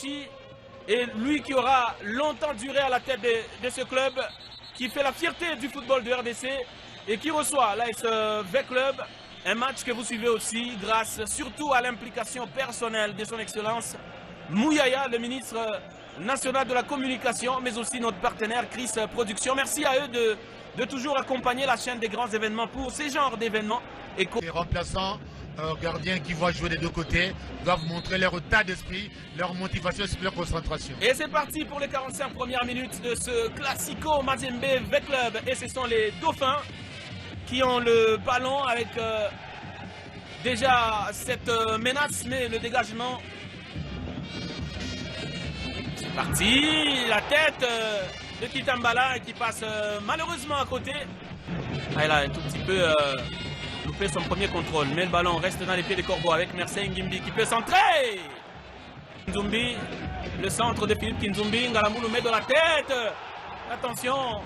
Kelechi, et lui qui aura longtemps duré à la tête de ce club, qui fait la fierté du football de RDC et qui reçoit l'AS V-Club. Un match que vous suivez aussi grâce surtout à l'implication personnelle de son Excellence Mouyaya, le ministre national de la communication, mais aussi notre partenaire Chris Production. Merci à eux de toujours accompagner la chaîne des grands événements pour ces genres d'événements. Les remplaçants, gardiens qui vont jouer des deux côtés, doivent montrer leur état d'esprit, leur motivation et leur concentration. Et c'est parti pour les 45 premières minutes de ce Classico Mazembe V-Club. Et ce sont les Dauphins qui ont le ballon avec déjà cette menace, mais le dégagement. C'est parti, la tête de Kitambala qui passe malheureusement à côté. Ah, il a un tout petit peu loupé son premier contrôle, mais le ballon reste dans les pieds des Corbeaux avec Mersey Ngimbi qui peut centrer. Kinzumbi, le centre de Philippe Kinzumbi, Ngalamou le met de la tête. Attention.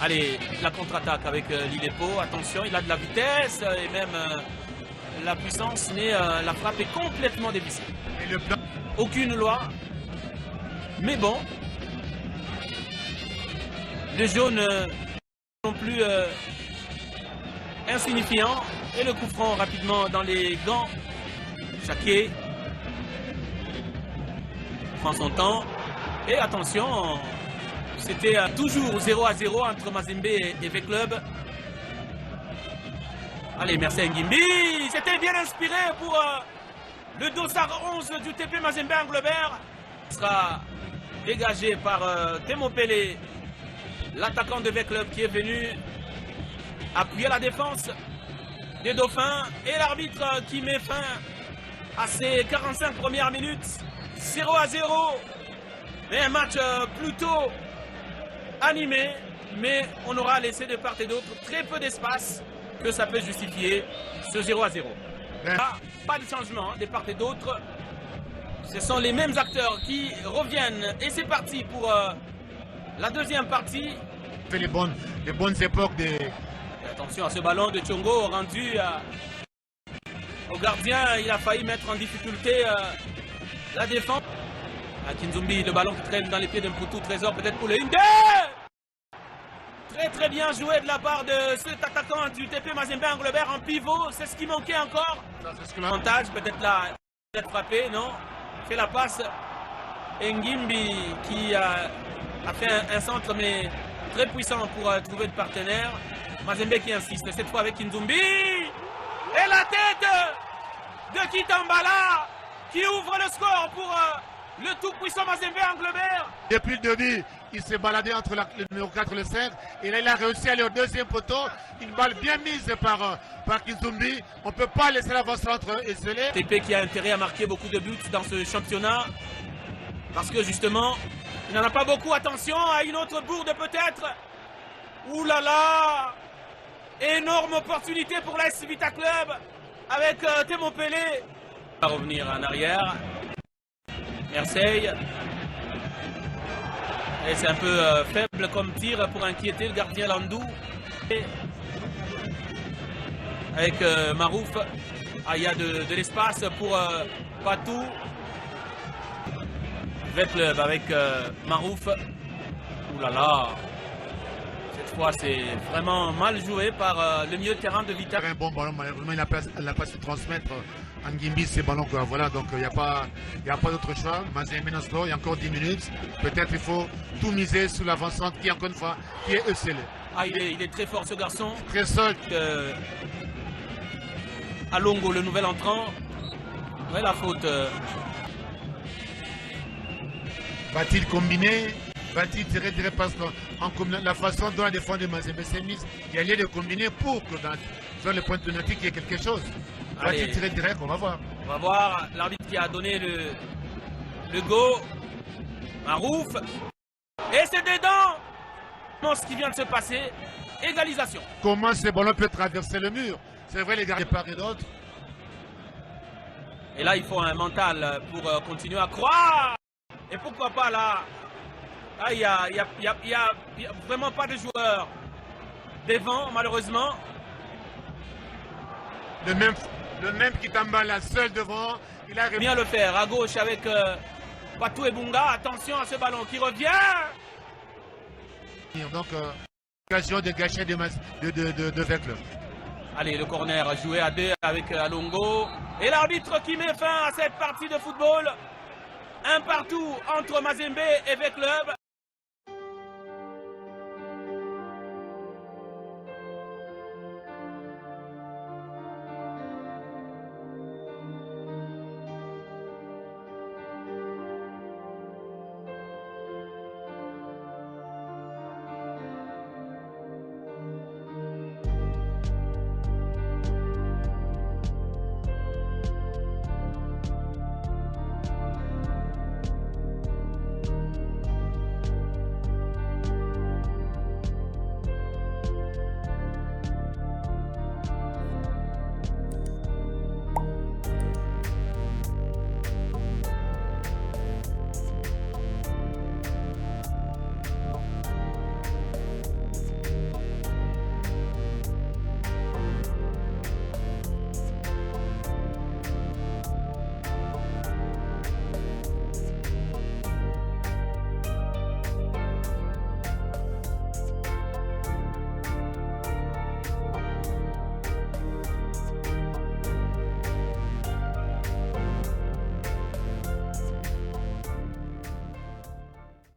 Allez, la contre-attaque avec l'Ilepo. Attention, il a de la vitesse et même la puissance, mais la frappe est complètement dévissée. Aucune loi. Mais bon, les jaunes non plus insignifiants. Et le coup franc rapidement dans les gants. Jacquet prend son temps. Et attention, c'était toujours 0-0 entre Mazembe et V-Club. Allez, merci Ngimbi. C'était bien inspiré pour le dossard 11 du TP Mazembe Anglebert. Il sera dégagé par Temo Pelé, l'attaquant de V-Club qui est venu appuyer la défense des Dauphins. Et l'arbitre qui met fin à ces 45 premières minutes. 0-0. Mais un match plutôt animé, mais on aura laissé de part et d'autre très peu d'espace que ça peut justifier ce 0-0. Pas de changement de part et d'autre. Ce sont les mêmes acteurs qui reviennent et c'est parti pour la deuxième partie. Fait les bonnes époques des... Attention à ce ballon de Tchongo rendu au gardien. Il a failli mettre en difficulté la défense. À Kinzumbi, le ballon qui traîne dans les pieds d'un Poutou, Trésor peut-être pour le 1-2. Très bien joué de la part de cet attaquant du TP Mazembe Anglebert en pivot. C'est ce qui manquait encore. Avantage, peut-être là, peut-être frappé, non. Fait la passe. Ngimbi qui a fait un centre mais très puissant pour trouver le partenaire. Mazembe qui insiste, cette fois avec Kinzumbi. Et la tête de Kitambala qui ouvre le score pour le tout-puissant Mazembe Anglebert. Depuis le début, il s'est baladé entre le numéro 4 et le 5. Et là, il a réussi à aller au deuxième poteau. Une balle bien mise par Kinzumbi. On ne peut pas laisser l'avant-centre esselé. TP qui a intérêt à marquer beaucoup de buts dans ce championnat. Parce que justement, il n'en a pas beaucoup. Attention à une autre bourde peut-être. Ouh là là! Énorme opportunité pour l'AS Vita Club avec Temo Pelé. On va revenir en arrière. Mersey. Et c'est un peu faible comme tir pour inquiéter le gardien Landou. Et avec Marouf. Ah, il y a de l'espace pour Patou. V-Club avec Marouf. Ouh là là. Cette fois, c'est vraiment mal joué par le milieu de terrain de Vita. Un bon ballon, malheureusement, il n'a pas su transmettre à Ngimbi ces ballons. Voilà, donc il n'y a pas d'autre choix. Mazembe il y a encore 10 minutes. Peut-être il faut tout miser sur l'avancante qui, encore une fois, qui est esselé. Ah, il est très fort ce garçon. Très solide. Alongo, le nouvel entrant. Ouais, la faute. Va-t-il combiner? Va-t-il tirer des passes la façon dont la défense de Mazembe s'est mise? Il y a lieu de combiner pour que dans le point de penalty qu'il y ait quelque chose. Va-t-il tirer direct? On va voir. On va voir l'arbitre qui a donné le go. Marouf. Et c'est dedans. Ce qui vient de se passer. Égalisation. Comment ce ballon peut traverser le mur? C'est vrai, les gars, de part et d'autre. Et là, il faut un mental pour continuer à croire. Et pourquoi pas là? Ah, il n'y a vraiment pas de joueurs devant, malheureusement. Le même Kitambala seul devant. Il a bien le faire à gauche avec Patou Ebunga, attention à ce ballon qui revient. Donc, occasion de gâcher de Vecleur. Allez, le corner joué à 2 avec Alongo. Et l'arbitre qui met fin à cette partie de football. Un partout entre Mazembe et Veclub.